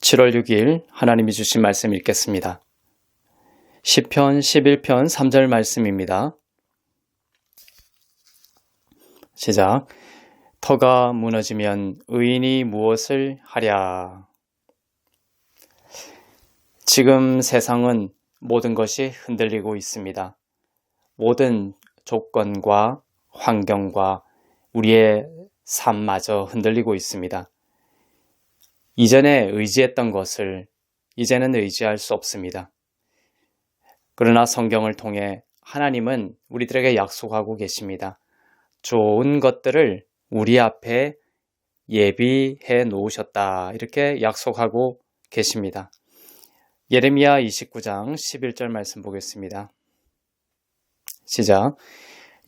7월 6일 하나님이 주신 말씀 읽겠습니다. 시편 11편 3절 말씀입니다. 시작. 터가 무너지면 의인이 무엇을 하랴. 지금 세상은 모든 것이 흔들리고 있습니다. 모든 조건과 환경과 우리의 삶마저 흔들리고 있습니다. 이전에 의지했던 것을 이제는 의지할 수 없습니다. 그러나 성경을 통해 하나님은 우리들에게 약속하고 계십니다. 좋은 것들을 우리 앞에 예비해 놓으셨다. 이렇게 약속하고 계십니다. 예레미야 29장 11절 말씀 보겠습니다. 시작.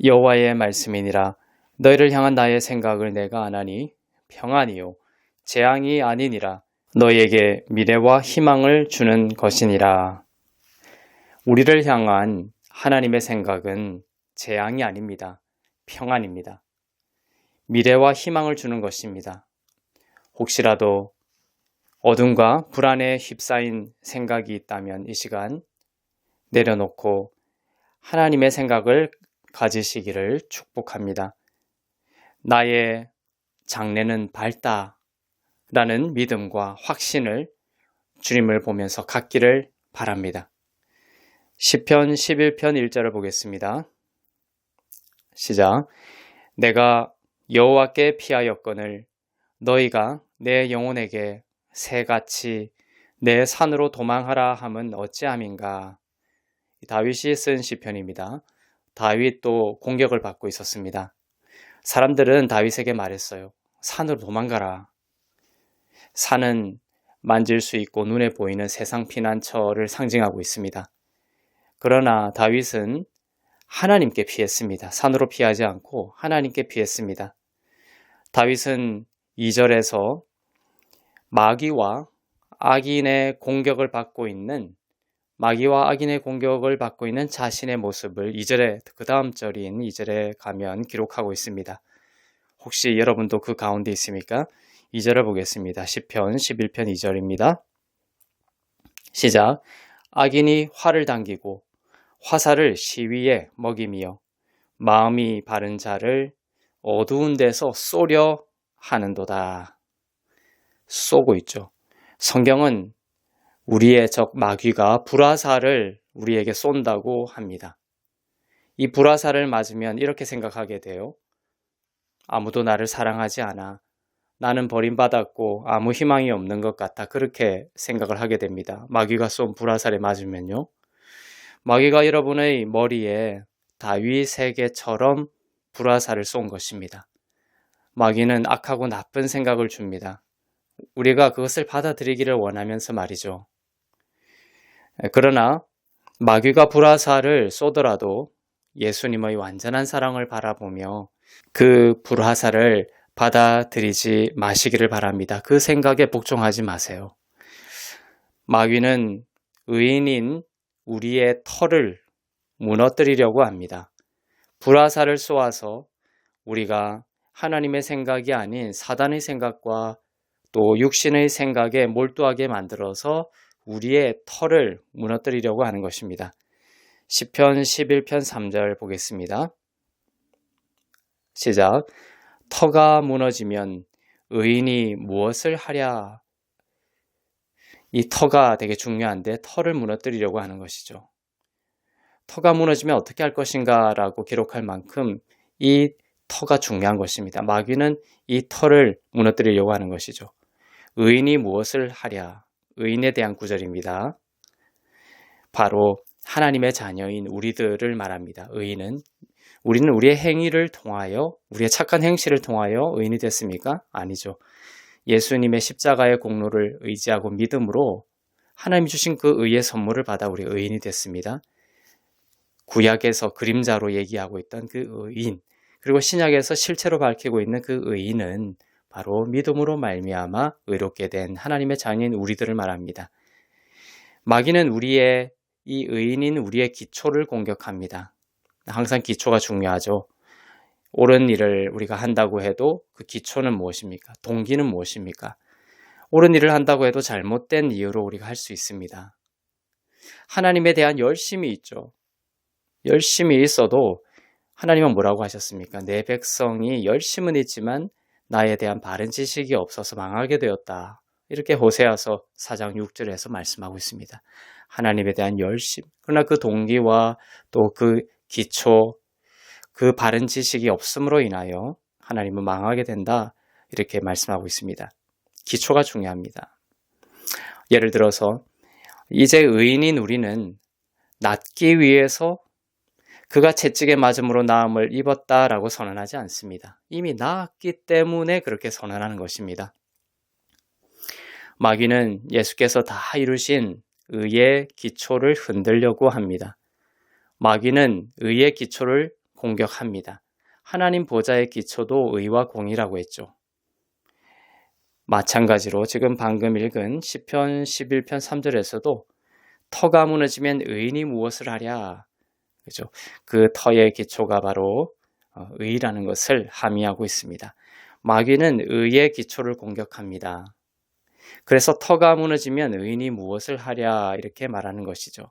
여호와의 말씀이니라. 너희를 향한 나의 생각을 내가 아나니 평안이요 재앙이 아니니라. 너희에게 미래와 희망을 주는 것이니라. 우리를 향한 하나님의 생각은 재앙이 아닙니다. 평안입니다. 미래와 희망을 주는 것입니다. 혹시라도 어둠과 불안에 휩싸인 생각이 있다면 이 시간 내려놓고 하나님의 생각을 가지시기를 축복합니다. 나의 장래는 밝다 라는 믿음과 확신을 주님을 보면서 갖기를 바랍니다. 시편 11편 1절을 보겠습니다. 시작. 내가 여호와께 피하였거늘 너희가 내 영혼에게 새같이 내 산으로 도망하라 함은 어찌함인가. 다윗이 쓴 시편입니다. 다윗도 공격을 받고 있었습니다. 사람들은 다윗에게 말했어요. 산으로 도망가라. 산은 만질 수 있고 눈에 보이는 세상 피난처를 상징하고 있습니다. 그러나 다윗은 하나님께 피했습니다. 산으로 피하지 않고 하나님께 피했습니다. 다윗은 2절에서 마귀와 악인의 공격을 받고 있는 자신의 모습을 2절에 그 다음 절인 2절에 가면 기록하고 있습니다. 혹시 여러분도 그 가운데 있습니까? 2절을 보겠습니다. 시편 11편 2절입니다. 시작. 악인이 활을 당기고 화살을 시위에 먹이며 마음이 바른 자를 어두운 데서 쏘려 하는도다. 쏘고 있죠. 성경은 우리의 적 마귀가 불화살을 우리에게 쏜다고 합니다. 이 불화살을 맞으면 이렇게 생각하게 돼요. 아무도 나를 사랑하지 않아. 나는 버림받았고 아무 희망이 없는 것 같아. 그렇게 생각을 하게 됩니다. 마귀가 쏜 불화살에 맞으면요. 마귀가 여러분의 머리에 다윗에게처럼 불화살을 쏜 것입니다. 마귀는 악하고 나쁜 생각을 줍니다. 우리가 그것을 받아들이기를 원하면서 말이죠. 그러나 마귀가 불화살을 쏘더라도 예수님의 완전한 사랑을 바라보며 그 불화살을 받아들이지 마시기를 바랍니다. 그 생각에 복종하지 마세요. 마귀는 의인인 우리의 털을 무너뜨리려고 합니다. 불화살을 쏘아서 우리가 하나님의 생각이 아닌 사단의 생각과 또 육신의 생각에 몰두하게 만들어서 우리의 털을 무너뜨리려고 하는 것입니다. 시편 11편 3절 보겠습니다. 시작. 터가 무너지면 의인이 무엇을 하랴. 이 터가 되게 중요한데 털을 무너뜨리려고 하는 것이죠. 터가 무너지면 어떻게 할 것인가 라고 기록할 만큼 이 터가 중요한 것입니다. 마귀는 이 털을 무너뜨리려고 하는 것이죠. 의인이 무엇을 하랴. 의인에 대한 구절입니다. 바로 하나님의 자녀인 우리들을 말합니다. 우리는 우리의 행위를 통하여 우리의 착한 행실을 통하여 의인이 됐습니까? 아니죠. 예수님의 십자가의 공로를 의지하고 믿음으로 하나님이 주신 그 의의 선물을 받아 우리 의인이 됐습니다. 구약에서 그림자로 얘기하고 있던 그 의인, 그리고 신약에서 실체로 밝히고 있는 그 의인은 바로 믿음으로 말미암아 의롭게 된 하나님의 자녀인 우리들을 말합니다. 마귀는 이 의인인 우리의 기초를 공격합니다. 항상 기초가 중요하죠. 옳은 일을 우리가 한다고 해도 그 기초는 무엇입니까? 동기는 무엇입니까? 옳은 일을 한다고 해도 잘못된 이유로 우리가 할 수 있습니다. 하나님에 대한 열심이 있죠. 열심이 있어도 하나님은 뭐라고 하셨습니까? 내 백성이 열심은 있지만 나에 대한 바른 지식이 없어서 망하게 되었다. 이렇게 호세아서 4장 6절에서 말씀하고 있습니다. 하나님에 대한 열심, 그러나 그 동기와 또 그 기초, 그 바른 지식이 없음으로 인하여 하나님은 망하게 된다. 이렇게 말씀하고 있습니다. 기초가 중요합니다. 예를 들어서 이제 의인인 우리는 낫기 위해서 그가 채찍에 맞음으로 나음을 입었다라고 선언하지 않습니다. 이미 나았기 때문에 그렇게 선언하는 것입니다. 마귀는 예수께서 다 이루신 의의 기초를 흔들려고 합니다. 마귀는 의의 기초를 공격합니다. 하나님 보좌의 기초도 의와 공의라고 했죠. 마찬가지로 지금 방금 읽은 시편 11편 3절에서도 터가 무너지면 의인이 무엇을 하랴. 그죠? 그 터의 기초가 바로 의라는 것을 함의하고 있습니다. 마귀는 의의 기초를 공격합니다. 그래서 터가 무너지면 의인이 무엇을 하랴 이렇게 말하는 것이죠.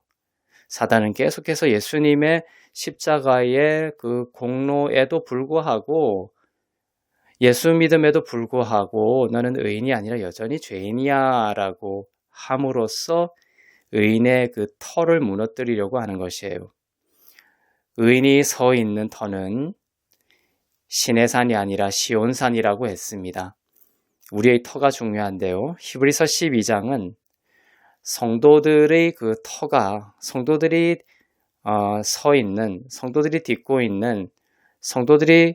사단은 계속해서 예수님의 십자가의 그 공로에도 불구하고 예수 믿음에도 불구하고 너는 의인이 아니라 여전히 죄인이야 라고 함으로써 의인의 그 터를 무너뜨리려고 하는 것이에요. 의인이 서 있는 터는 시내산이 아니라 시온산이라고 했습니다. 우리의 터가 중요한데요. 히브리서 12장은 성도들의 그 터가 성도들이 서 있는, 성도들이 딛고 있는, 성도들이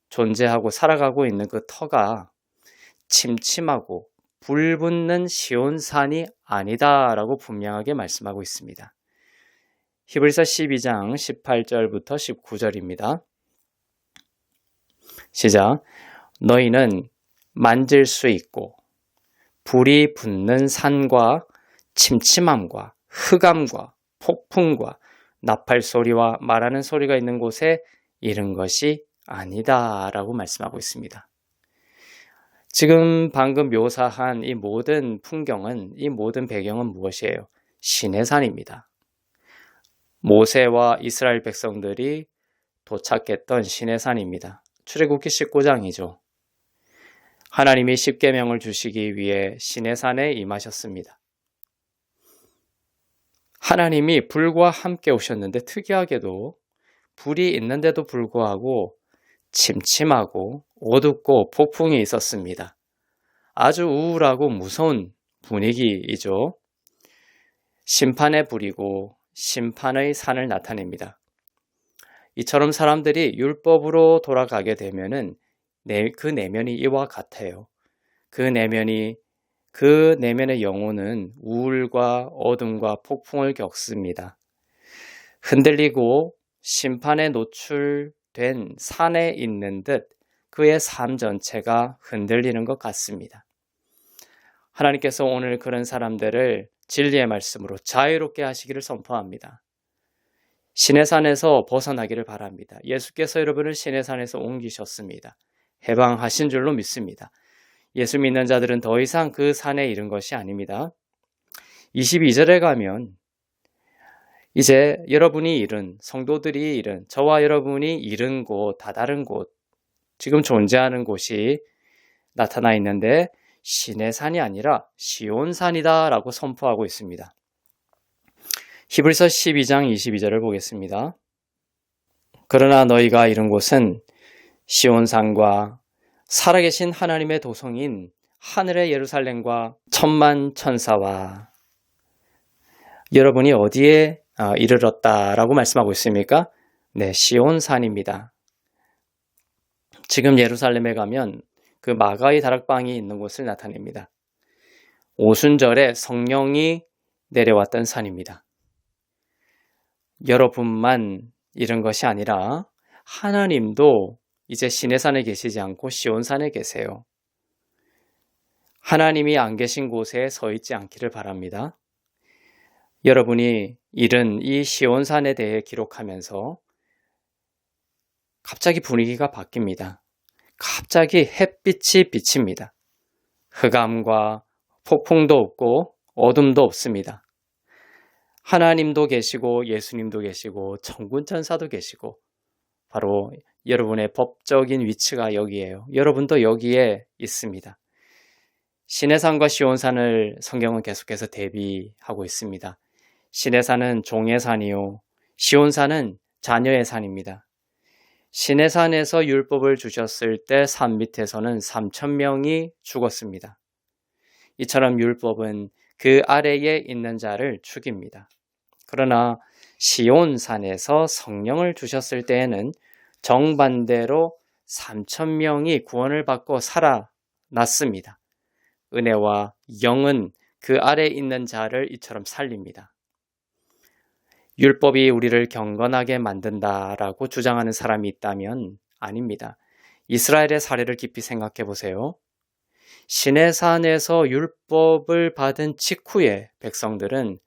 존재하고 살아가고 있는 그 터가 침침하고 불붙는 시온산이 아니다라고 분명하게 말씀하고 있습니다. 히브리서 12장 18절부터 19절입니다. 시작. 너희는 만질 수 있고 불이 붙는 산과 침침함과 흑암과 폭풍과 나팔 소리와 말하는 소리가 있는 곳에 이른 것이 아니다 라고 말씀하고 있습니다. 지금 방금 묘사한 이 모든 풍경은, 이 모든 배경은 무엇이에요? 시내산입니다. 모세와 이스라엘 백성들이 도착했던 시내산입니다. 출애굽기 19장이죠. 하나님이 십계명을 주시기 위해 시내산에 임하셨습니다. 하나님이 불과 함께 오셨는데 특이하게도 불이 있는데도 불구하고 침침하고 어둡고 폭풍이 있었습니다. 아주 우울하고 무서운 분위기이죠. 심판의 불이고 심판의 산을 나타냅니다. 이처럼 사람들이 율법으로 돌아가게 되면은 그 내면이 이와 같아요. 그 내면의 영혼은 우울과 어둠과 폭풍을 겪습니다. 흔들리고 심판에 노출된 산에 있는 듯 그의 삶 전체가 흔들리는 것 같습니다. 하나님께서 오늘 그런 사람들을 진리의 말씀으로 자유롭게 하시기를 선포합니다. 시내산에서 벗어나기를 바랍니다. 예수께서 여러분을 시내산에서 옮기셨습니다. 해방하신 줄로 믿습니다. 예수 믿는 자들은 더 이상 그 산에 이른 것이 아닙니다. 22절에 가면 이제 여러분이 이른, 성도들이 이른, 저와 여러분이 이른 곳, 다다른 곳, 지금 존재하는 곳이 나타나 있는데 시내산이 아니라 시온산이다 라고 선포하고 있습니다. 히브리서 12장 22절을 보겠습니다. 그러나 너희가 이른 곳은 시온산과 살아계신 하나님의 도성인 하늘의 예루살렘과 천만 천사와 여러분이 어디에 이르렀다라고 말씀하고 있습니까? 네, 시온산입니다. 지금 예루살렘에 가면 그 마가의 다락방이 있는 곳을 나타냅니다. 오순절에 성령이 내려왔던 산입니다. 여러분만 이런 것이 아니라 하나님도 이제 시내산에 계시지 않고 시온산에 계세요. 하나님이 안 계신 곳에 서 있지 않기를 바랍니다. 여러분이 이른 이 시온산에 대해 기록하면서 갑자기 분위기가 바뀝니다. 갑자기 햇빛이 비칩니다. 흑암과 폭풍도 없고 어둠도 없습니다. 하나님도 계시고 예수님도 계시고 천군 천사도 계시고 바로 여러분의 법적인 위치가 여기에요. 여러분도 여기에 있습니다. 시내산과 시온산을 성경은 계속해서 대비하고 있습니다. 시내산은 종의 산이요, 시온산은 자녀의 산입니다. 시내산에서 율법을 주셨을 때 산 밑에서는 3,000명이 죽었습니다. 이처럼 율법은 그 아래에 있는 자를 죽입니다. 그러나 시온산에서 성령을 주셨을 때에는 정반대로 3,000명이 구원을 받고 살아났습니다. 은혜와 영은 그 아래에 있는 자를 이처럼 살립니다. 율법이 우리를 경건하게 만든다라고 주장하는 사람이 있다면 아닙니다. 이스라엘의 사례를 깊이 생각해 보세요. 시내산에서 율법을 받은 직후에 백성들은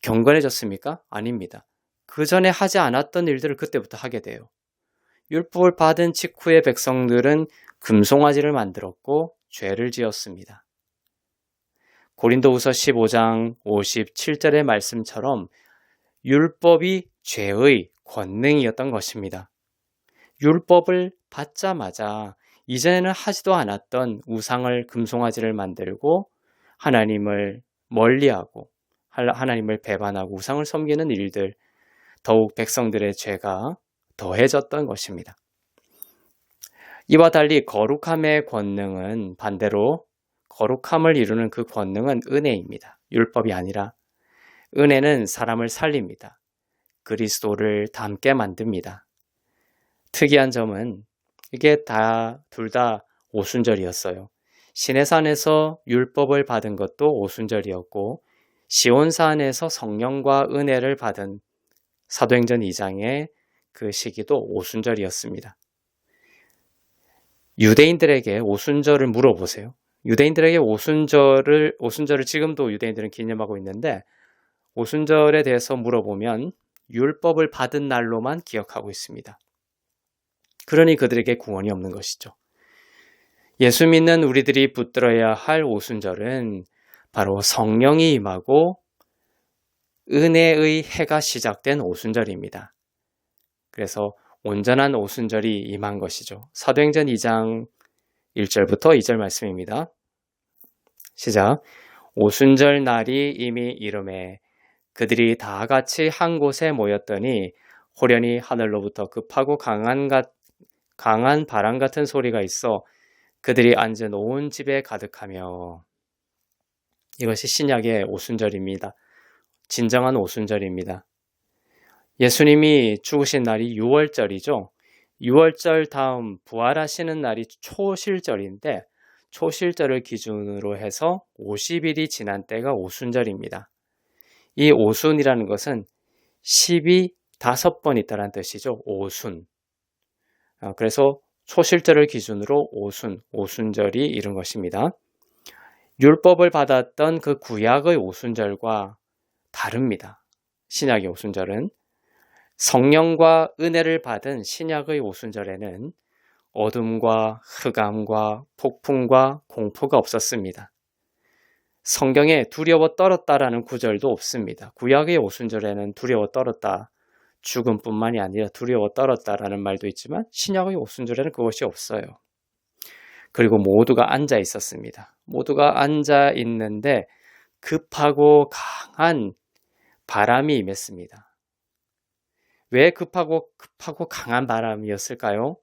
경건해졌습니까? 아닙니다. 그 전에 하지 않았던 일들을 그때부터 하게 돼요. 율법을 받은 직후에 백성들은 금송아지를 만들었고 죄를 지었습니다. 고린도후서 15장 57절의 말씀처럼 율법이 죄의 권능이었던 것입니다. 율법을 받자마자 이전에는 하지도 않았던 우상을 금송아지를 만들고 하나님을 멀리하고 하나님을 배반하고 우상을 섬기는 일들, 더욱 백성들의 죄가 더해졌던 것입니다. 이와 달리 거룩함의 권능은 반대로 거룩함을 이루는 그 권능은 은혜입니다. 율법이 아니라 은혜는 사람을 살립니다. 그리스도를 닮게 만듭니다. 특이한 점은 이게 둘 다 오순절이었어요. 시내산에서 율법을 받은 것도 오순절이었고 시온산에서 성령과 은혜를 받은 사도행전 2장의 그 시기도 오순절이었습니다. 유대인들에게 오순절을 물어보세요. 유대인들에게 오순절을 지금도 유대인들은 기념하고 있는데 오순절에 대해서 물어보면 율법을 받은 날로만 기억하고 있습니다. 그러니 그들에게 구원이 없는 것이죠. 예수 믿는 우리들이 붙들어야 할 오순절은 바로 성령이 임하고 은혜의 해가 시작된 오순절입니다. 그래서 온전한 오순절이 임한 것이죠. 사도행전 2장 1절부터 2절 말씀입니다. 시작. 오순절 날이 이미 이름에 그들이 다 같이 한 곳에 모였더니 호련히 하늘로부터 급하고 강한 바람 같은 소리가 있어 그들이 앉은 온 집에 가득하며. 이것이 신약의 오순절입니다. 진정한 오순절입니다. 예수님이 죽으신 날이 6월절이죠. 6월절 다음 부활하시는 날이 초실절인데 초실절을 기준으로 해서 50일이 지난 때가 오순절입니다. 이 오순이라는 것은 10이 5번 있다는 뜻이죠. 오순. 그래서 초실절을 기준으로 오순절이 이른 것입니다. 율법을 받았던 그 구약의 오순절과 다릅니다. 신약의 오순절은 성령과 은혜를 받은 신약의 오순절에는 어둠과 흑암과 폭풍과 공포가 없었습니다. 성경에 두려워 떨었다라는 구절도 없습니다. 구약의 오순절에는 두려워 떨었다, 죽음뿐만이 아니라 두려워 떨었다라는 말도 있지만 신약의 오순절에는 그것이 없어요. 그리고 모두가 앉아 있었습니다. 모두가 앉아 있는데 급하고 강한 바람이 임했습니다. 왜 급하고 강한 바람이었을까요?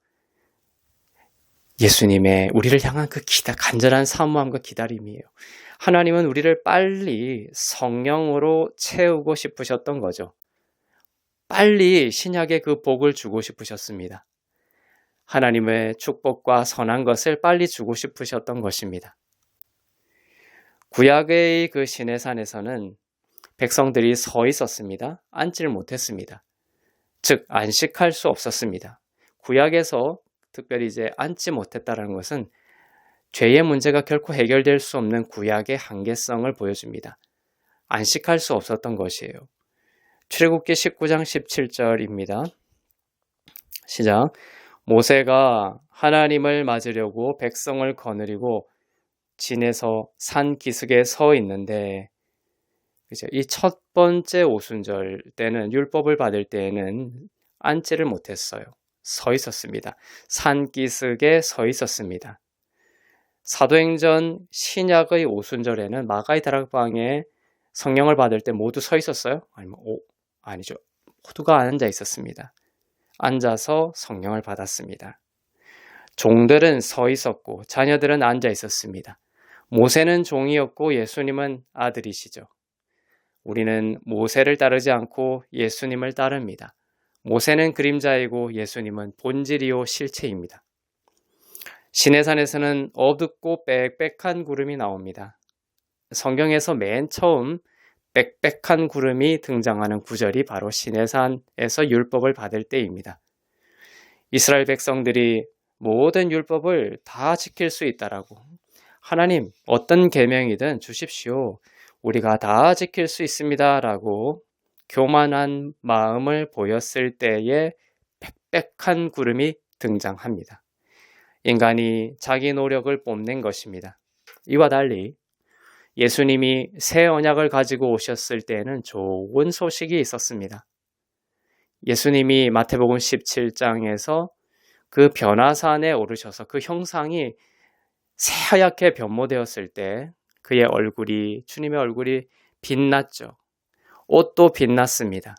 예수님의 우리를 향한 그 간절한 사모함과 기다림이에요. 하나님은 우리를 빨리 성령으로 채우고 싶으셨던 거죠. 빨리 신약의 그 복을 주고 싶으셨습니다. 하나님의 축복과 선한 것을 빨리 주고 싶으셨던 것입니다. 구약의 그 시내산에서는 백성들이 서 있었습니다. 앉지를 못했습니다. 즉 안식할 수 없었습니다. 구약에서 특별히 이제 앉지 못했다는 것은 죄의 문제가 결코 해결될 수 없는 구약의 한계성을 보여줍니다. 안식할 수 없었던 것이에요. 출애굽기 19장 17절입니다. 시작. 모세가 하나님을 맞으려고 백성을 거느리고 진에서 산 기슭에 서 있는데, 그죠? 이 첫 번째 오순절 때는, 율법을 받을 때에는 앉지를 못했어요. 서 있었습니다. 산 기슭에 서 있었습니다. 사도행전 신약의 오순절에는 마가의 다락방에 성령을 받을 때 모두 서 있었어요? 아니죠. 모두가 앉아 있었습니다. 앉아서 성령을 받았습니다. 종들은 서 있었고 자녀들은 앉아 있었습니다. 모세는 종이었고 예수님은 아들이시죠. 우리는 모세를 따르지 않고 예수님을 따릅니다. 모세는 그림자이고 예수님은 본질이요 실체입니다. 시내산에서는 어둡고 빽빽한 구름이 나옵니다. 성경에서 맨 처음 빽빽한 구름이 등장하는 구절이 바로 시내산에서 율법을 받을 때입니다. 이스라엘 백성들이 모든 율법을 다 지킬 수 있다라고, 하나님 어떤 계명이든 주십시오. 우리가 다 지킬 수 있습니다. 라고 교만한 마음을 보였을 때에 빽빽한 구름이 등장합니다. 인간이 자기 노력을 뽐낸 것입니다. 이와 달리 예수님이 새 언약을 가지고 오셨을 때에는 좋은 소식이 있었습니다. 예수님이 마태복음 17장에서 그 변화산에 오르셔서 그 형상이 새하얗게 변모되었을 때 그의 얼굴이, 주님의 얼굴이 빛났죠. 옷도 빛났습니다.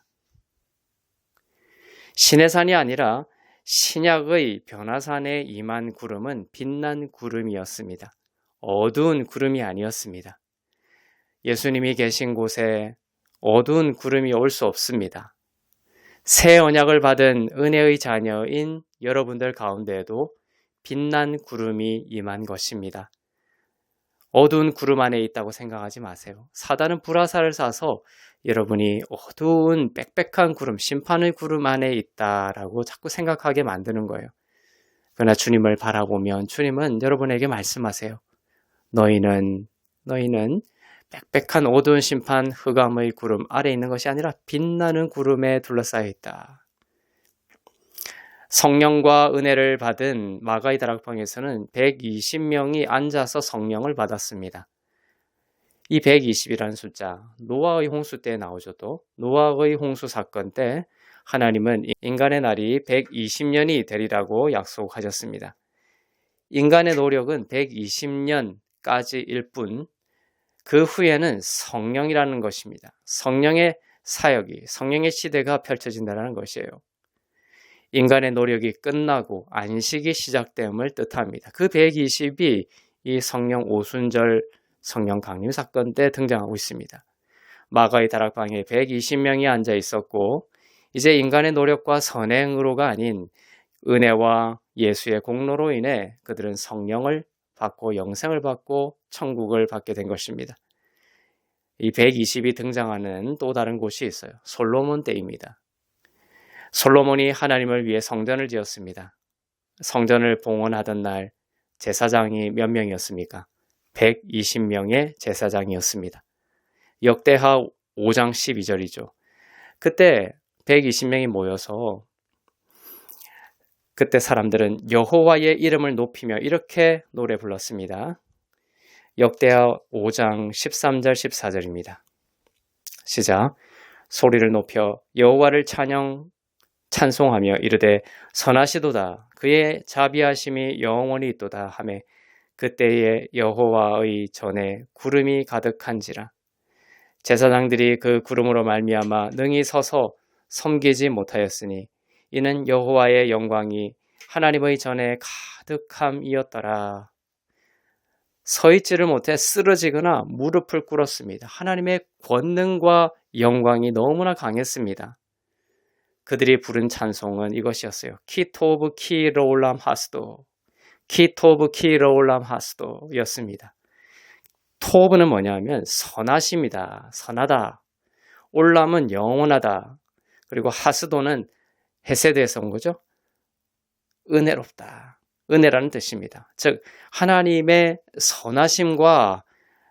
시내산이 아니라 신약의 변화산에 임한 구름은 빛난 구름이었습니다. 어두운 구름이 아니었습니다. 예수님이 계신 곳에 어두운 구름이 올 수 없습니다. 새 언약을 받은 은혜의 자녀인 여러분들 가운데에도 빛난 구름이 임한 것입니다. 어두운 구름 안에 있다고 생각하지 마세요. 사단은 불화살을 쏴서 여러분이 어두운 빽빽한 구름, 심판의 구름 안에 있다라고 자꾸 생각하게 만드는 거예요. 그러나 주님을 바라보면 주님은 여러분에게 말씀하세요. 너희는 빽빽한 어두운 심판 흑암의 구름 아래 있는 것이 아니라 빛나는 구름에 둘러싸여 있다. 성령과 은혜를 받은 마가의 다락방에서는 120명이 앉아서 성령을 받았습니다. 이 120이라는 숫자, 노아의 홍수 때 나오죠. 또 노아의 홍수 사건 때 하나님은 인간의 날이 120년이 되리라고 약속하셨습니다. 인간의 노력은 120년까지일 뿐, 그 후에는 성령이라는 것입니다. 성령의 사역이, 성령의 시대가 펼쳐진다는 것이에요. 인간의 노력이 끝나고 안식이 시작됨을 뜻합니다. 그 120이 이 성령 오순절 성령 강림 사건 때 등장하고 있습니다. 마가의 다락방에 120명이 앉아 있었고, 이제 인간의 노력과 선행으로가 아닌 은혜와 예수의 공로로 인해 그들은 성령을 받고 영생을 받고 천국을 받게 된 것입니다. 이 120이 등장하는 또 다른 곳이 있어요. 솔로몬 때입니다. 솔로몬이 하나님을 위해 성전을 지었습니다. 성전을 봉헌하던 날 제사장이 몇 명이었습니까? 120명의 제사장이었습니다. 역대하 5장 12절이죠. 그때 120명이 모여서 그때 사람들은 여호와의 이름을 높이며 이렇게 노래 불렀습니다. 역대하 5장 13절 14절입니다. 시작. 소리를 높여 여호와를 찬송하며 이르되 선하시도다 그의 자비하심이 영원히 있도다 하매 그때에 여호와의 전에 구름이 가득한지라. 제사장들이 그 구름으로 말미암아 능히 서서 섬기지 못하였으니 이는 여호와의 영광이 하나님의 전에 가득함이었더라. 서 있지를 못해 쓰러지거나 무릎을 꿇었습니다. 하나님의 권능과 영광이 너무나 강했습니다. 그들이 부른 찬송은 이것이었어요. 키토브 키로울람 하스도, 키토브 키로울람 하스도 였습니다. 토브는 뭐냐면 선하십니다. 선하다. 올람은 영원하다. 그리고 하스도는 헤세드에서 온 거죠. 은혜롭다. 은혜라는 뜻입니다. 즉 하나님의 선하심과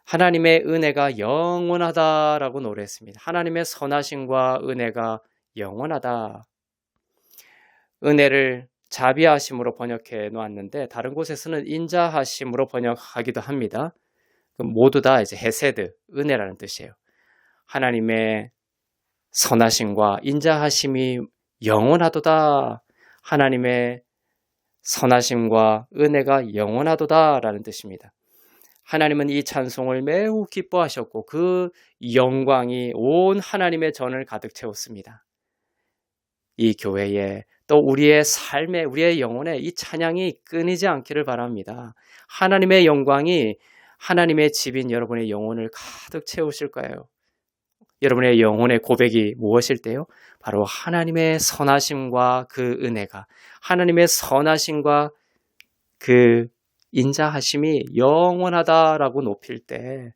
하나님의 은혜가 영원하다라고 노래했습니다. 하나님의 선하심과 은혜가 영원하다. 은혜를 자비하심으로 번역해 놓았는데 다른 곳에서는 인자하심으로 번역하기도 합니다. 모두 다 이제 헤세드, 은혜라는 뜻이에요. 하나님의 선하심과 인자하심이 영원하도다. 하나님의 선하심과 은혜가 영원하도다라는 뜻입니다. 하나님은 이 찬송을 매우 기뻐하셨고 그 영광이 온 하나님의 전을 가득 채웠습니다. 이 교회에 또 우리의 삶에 우리의 영혼에 이 찬양이 끊이지 않기를 바랍니다. 하나님의 영광이 하나님의 집인 여러분의 영혼을 가득 채우실 거예요. 여러분의 영혼의 고백이 무엇일 때요? 바로 하나님의 선하심과 그 은혜가, 하나님의 선하심과 그 인자하심이 영원하다라고 높일 때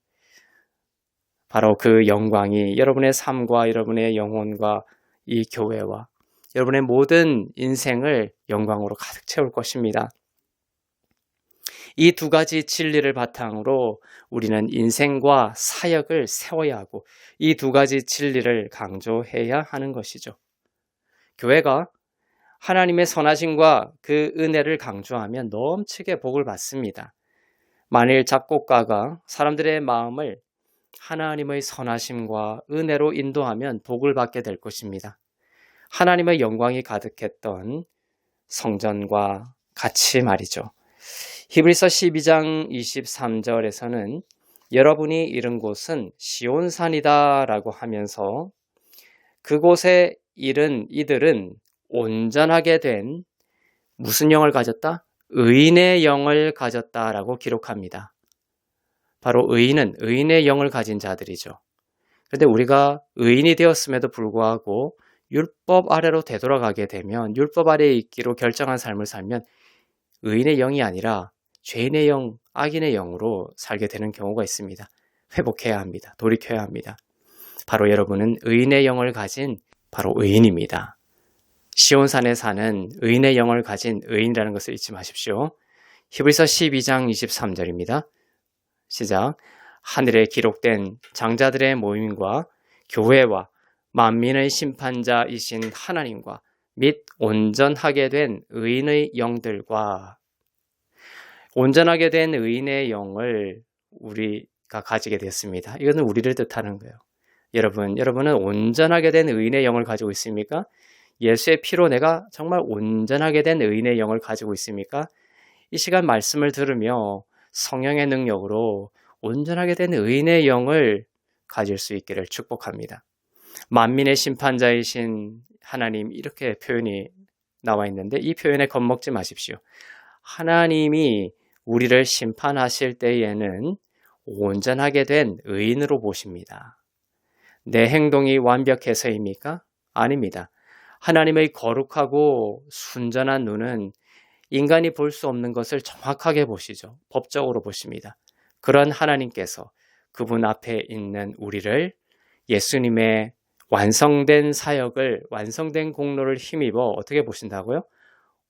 바로 그 영광이 여러분의 삶과 여러분의 영혼과 이 교회와 여러분의 모든 인생을 영광으로 가득 채울 것입니다. 이 두 가지 진리를 바탕으로 우리는 인생과 사역을 세워야 하고 이 두 가지 진리를 강조해야 하는 것이죠. 교회가 하나님의 선하심과 그 은혜를 강조하면 넘치게 복을 받습니다. 만일 작곡가가 사람들의 마음을 하나님의 선하심과 은혜로 인도하면 복을 받게 될 것입니다. 하나님의 영광이 가득했던 성전과 같이 말이죠. 히브리서 12장 23절에서는 여러분이 이른 곳은 시온산이다 라고 하면서 그곳에 이른 이들은 온전하게 된 무슨 영을 가졌다? 의인의 영을 가졌다라고 기록합니다. 바로 의인은 의인의 영을 가진 자들이죠. 그런데 우리가 의인이 되었음에도 불구하고 율법 아래로 되돌아가게 되면 율법 아래에 있기로 결정한 삶을 살면 의인의 영이 아니라 죄인의 영, 악인의 영으로 살게 되는 경우가 있습니다. 회복해야 합니다. 돌이켜야 합니다. 바로 여러분은 의인의 영을 가진 바로 의인입니다. 시온산에 사는 의인의 영을 가진 의인이라는 것을 잊지 마십시오. 히브리서 12장 23절입니다. 시작. 하늘에 기록된 장자들의 모임과 교회와 만민의 심판자이신 하나님과 및 온전하게 된 의인의 영들과 온전하게 된 의인의 영을 우리가 가지게 됐습니다. 이것은 우리를 뜻하는 거예요. 여러분은 온전하게 된 의인의 영을 가지고 있습니까? 예수의 피로 내가 정말 온전하게 된 의인의 영을 가지고 있습니까? 이 시간 말씀을 들으며 성령의 능력으로 온전하게 된 의인의 영을 가질 수 있기를 축복합니다. 만민의 심판자이신 하나님 이렇게 표현이 나와 있는데 이 표현에 겁먹지 마십시오. 하나님이 우리를 심판하실 때에는 온전하게 된 의인으로 보십니다. 내 행동이 완벽해서입니까? 아닙니다. 하나님의 거룩하고 순전한 눈은 인간이 볼 수 없는 것을 정확하게 보시죠. 법적으로 보십니다. 그런 하나님께서 그분 앞에 있는 우리를 예수님의 완성된 사역을, 완성된 공로를 힘입어 어떻게 보신다고요?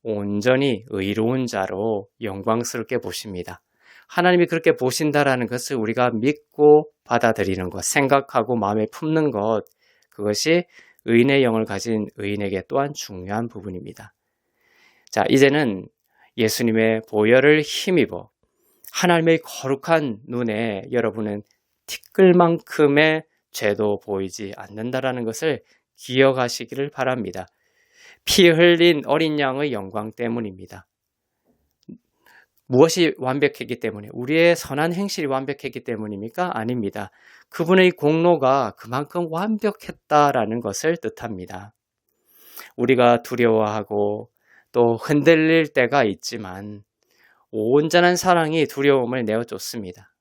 온전히 의로운 자로 영광스럽게 보십니다. 하나님이 그렇게 보신다라는 것을 우리가 믿고 받아들이는 것, 생각하고 마음에 품는 것, 그것이 의인의 영을 가진 의인에게 또한 중요한 부분입니다. 자, 이제는 예수님의 보혈을 힘입어 하나님의 거룩한 눈에 여러분은 티끌만큼의 죄도 보이지 않는다라는 것을 기억하시기를 바랍니다. 피 흘린 어린 양의 영광 때문입니다. 무엇이 완벽했기 때문에? 우리의 선한 행실이 완벽했기 때문입니까? 아닙니다. 그분의 공로가 그만큼 완벽했다라는 것을 뜻합니다. 우리가 두려워하고 또 흔들릴 때가 있지만 온전한 사랑이 두려움을 내어쫓습니다.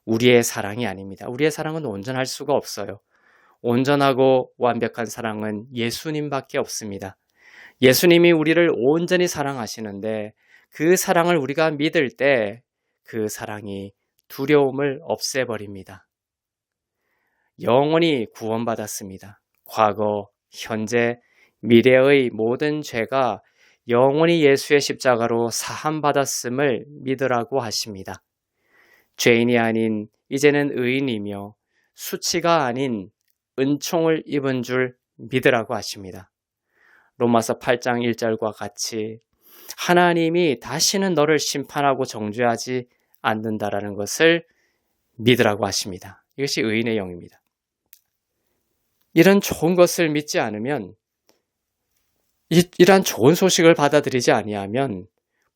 우리의 사랑이 아닙니다. 우리의 사랑은 온전할 수가 없어요. 온전하고 완벽한 사랑은 예수님밖에 없습니다. 예수님이 우리를 온전히 사랑하시는데 그 사랑을 우리가 믿을 때 그 사랑이 두려움을 없애버립니다. 영원히 구원받았습니다. 과거, 현재, 미래의 모든 죄가 영원히 예수의 십자가로 사함받았음을 믿으라고 하십니다. 죄인이 아닌 이제는 의인이며 수치가 아닌 은총을 입은 줄 믿으라고 하십니다. 로마서 8장 1절과 같이 하나님이 다시는 너를 심판하고 정죄하지 않는다라는 것을 믿으라고 하십니다. 이것이 의인의 영입니다. 이런 좋은 것을 믿지 않으면, 이러한 좋은 소식을 받아들이지 아니하면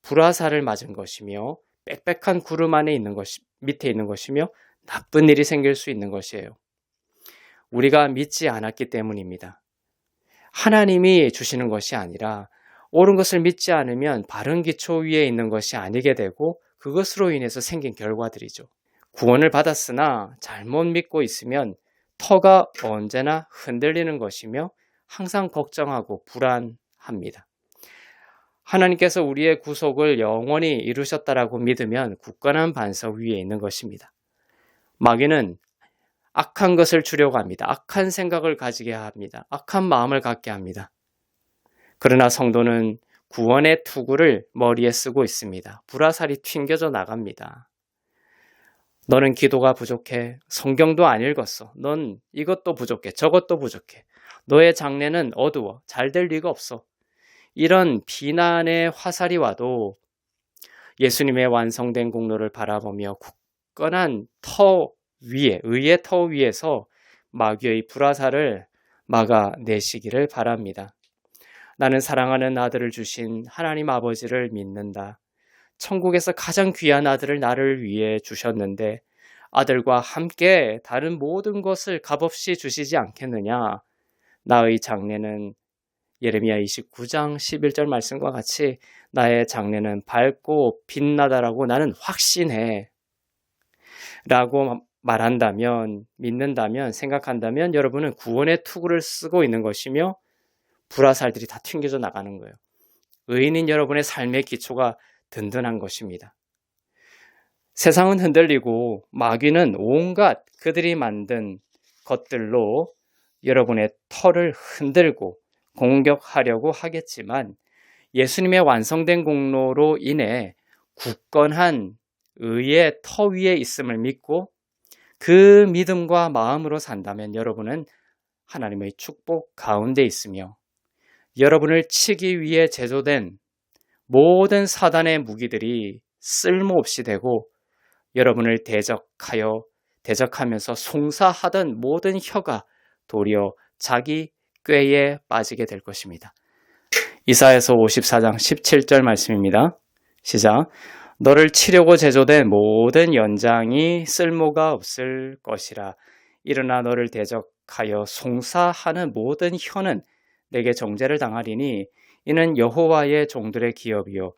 불화살을 맞은 것이며 빽빽한 구름 안에 있는 것이, 밑에 있는 것이며 나쁜 일이 생길 수 있는 것이에요. 우리가 믿지 않았기 때문입니다. 하나님이 주시는 것이 아니라 옳은 것을 믿지 않으면 바른 기초 위에 있는 것이 아니게 되고 그것으로 인해서 생긴 결과들이죠. 구원을 받았으나 잘못 믿고 있으면 터가 언제나 흔들리는 것이며 항상 걱정하고 불안합니다. 하나님께서 우리의 구속을 영원히 이루셨다라고 믿으면 굳건한 반석 위에 있는 것입니다. 마귀는 악한 것을 주려고 합니다. 악한 생각을 가지게 합니다. 악한 마음을 갖게 합니다. 그러나 성도는 구원의 투구를 머리에 쓰고 있습니다. 불화살이 튕겨져 나갑니다. 너는 기도가 부족해. 성경도 안 읽었어. 넌 이것도 부족해. 저것도 부족해. 너의 장래는 어두워. 잘 될 리가 없어. 이런 비난의 화살이 와도 예수님의 완성된 공로를 바라보며 굳건한 터 위에, 의의 터 위에서 마귀의 불화살을 막아내시기를 바랍니다. 나는 사랑하는 아들을 주신 하나님 아버지를 믿는다. 천국에서 가장 귀한 아들을 나를 위해 주셨는데 아들과 함께 다른 모든 것을 값없이 주시지 않겠느냐. 나의 장래는 예레미야 29장 11절 말씀과 같이 나의 장래는 밝고 빛나다라고 나는 확신해 라고 말한다면, 믿는다면, 생각한다면 여러분은 구원의 투구를 쓰고 있는 것이며 불화살들이 다 튕겨져 나가는 거예요. 의인인 여러분의 삶의 기초가 든든한 것입니다. 세상은 흔들리고 마귀는 온갖 그들이 만든 것들로 여러분의 터를 흔들고 공격하려고 하겠지만 예수님의 완성된 공로로 인해 굳건한 의의 터 위에 있음을 믿고 그 믿음과 마음으로 산다면 여러분은 하나님의 축복 가운데 있으며 여러분을 치기 위해 제조된 모든 사단의 무기들이 쓸모없이 되고 여러분을 대적하면서 송사하던 모든 혀가 도리어 자기 꾀에 빠지게 될 것입니다. 이사야서 54장 17절 말씀입니다. 시작. 너를 치려고 제조된 모든 연장이 쓸모가 없을 것이라. 일어나 너를 대적하여 송사하는 모든 혀는 내게 정죄를 당하리니 이는 여호와의 종들의 기업이요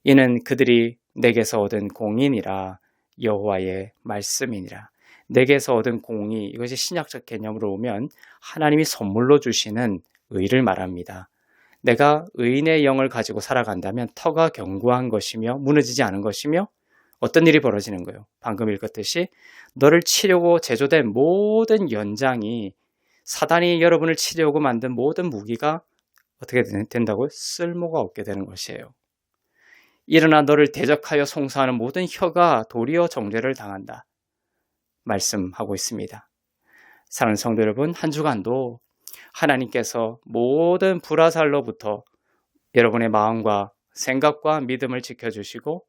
이는 그들이 내게서 얻은 공인이라. 여호와의 말씀이니라. 내게서 얻은 공의, 이것이 신약적 개념으로 오면 하나님이 선물로 주시는 의를 말합니다. 내가 의인의 영을 가지고 살아간다면 터가 견고한 것이며 무너지지 않은 것이며 어떤 일이 벌어지는 거예요. 방금 읽었듯이 너를 치려고 제조된 모든 연장이, 사단이 여러분을 치려고 만든 모든 무기가 어떻게 된다고요? 쓸모가 없게 되는 것이에요. 일어나 너를 대적하여 송사하는 모든 혀가 도리어 정죄를 당한다. 말씀하고 있습니다. 사랑하는 성도 여러분, 한 주간도 하나님께서 모든 불화살로부터 여러분의 마음과 생각과 믿음을 지켜주시고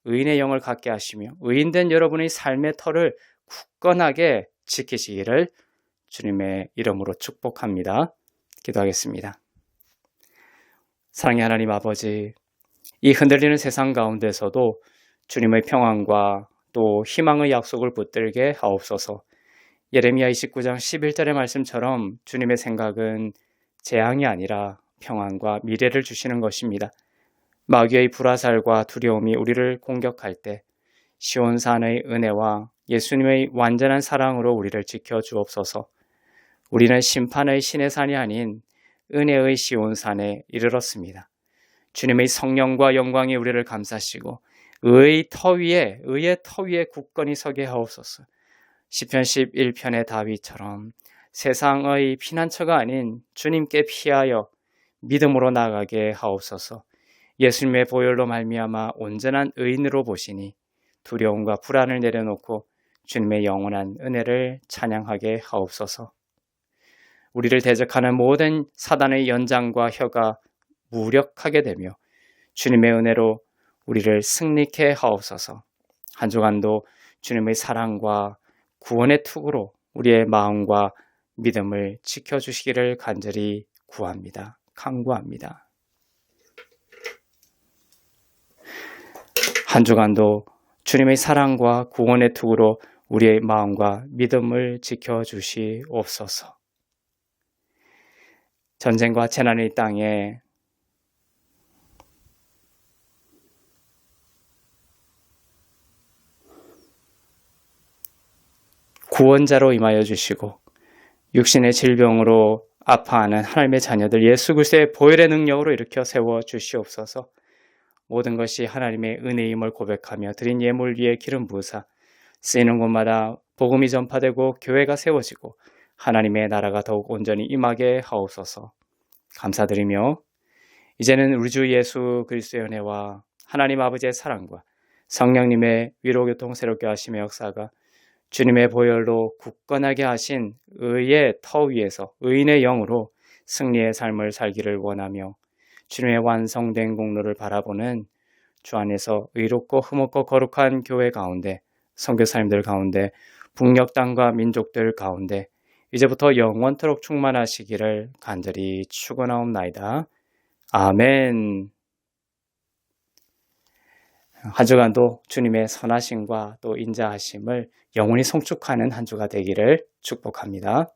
의인의 영을 갖게 하시며 의인된 여러분의 삶의 터를 굳건하게 지키시기를 주님의 이름으로 축복합니다. 기도하겠습니다. 사랑의 하나님 아버지, 이 흔들리는 세상 가운데서도 주님의 평안과 또 희망의 약속을 붙들게 하옵소서. 예레미야 29장 11절의 말씀처럼 주님의 생각은 재앙이 아니라 평안과 미래를 주시는 것입니다. 마귀의 불화살과 두려움이 우리를 공격할 때 시온산의 은혜와 예수님의 완전한 사랑으로 우리를 지켜주옵소서. 우리는 심판의 신의 산이 아닌 은혜의 시온산에 이르렀습니다. 주님의 성령과 영광이 우리를 감싸시고 의의 터 위에 굳건히 서게 하옵소서. 시편 11편의 다윗처럼 세상의 피난처가 아닌 주님께 피하여 믿음으로 나아가게 하옵소서. 예수님의 보혈로 말미암아 온전한 의인으로 보시니 두려움과 불안을 내려놓고 주님의 영원한 은혜를 찬양하게 하옵소서. 우리를 대적하는 모든 사단의 연장과 혀가 무력하게 되며 주님의 은혜로 우리를 승리케 하옵소서. 한 주간도 주님의 사랑과 구원의 투구로 우리의 마음과 믿음을 지켜주시기를 간절히 구합니다. 간구합니다. 한 주간도 주님의 사랑과 구원의 투구로 우리의 마음과 믿음을 지켜주시옵소서. 전쟁과 재난의 땅에 구원자로 임하여 주시고 육신의 질병으로 아파하는 하나님의 자녀들 예수 그리스도의 보혈의 능력으로 일으켜 세워 주시옵소서. 모든 것이 하나님의 은혜임을 고백하며 드린 예물 위에 기름 부으사 쓰이는 곳마다 복음이 전파되고 교회가 세워지고 하나님의 나라가 더욱 온전히 임하게 하옵소서. 감사드리며 이제는 우리 주 예수 그리스도의 은혜와 하나님 아버지의 사랑과 성령님의 위로교통 새롭게 하심의 역사가 주님의 보혈로 굳건하게 하신 의의 터 위에서 의인의 영으로 승리의 삶을 살기를 원하며 주님의 완성된 공로를 바라보는 주 안에서 의롭고 흠없고 거룩한 교회 가운데 선교사님들 가운데 북녘 땅과 민족들 가운데 이제부터 영원토록 충만하시기를 간절히 축원하옵나이다. 아멘. 한 주간도 주님의 선하심과 또 인자하심을 영원히 송축하는 한 주가 되기를 축복합니다.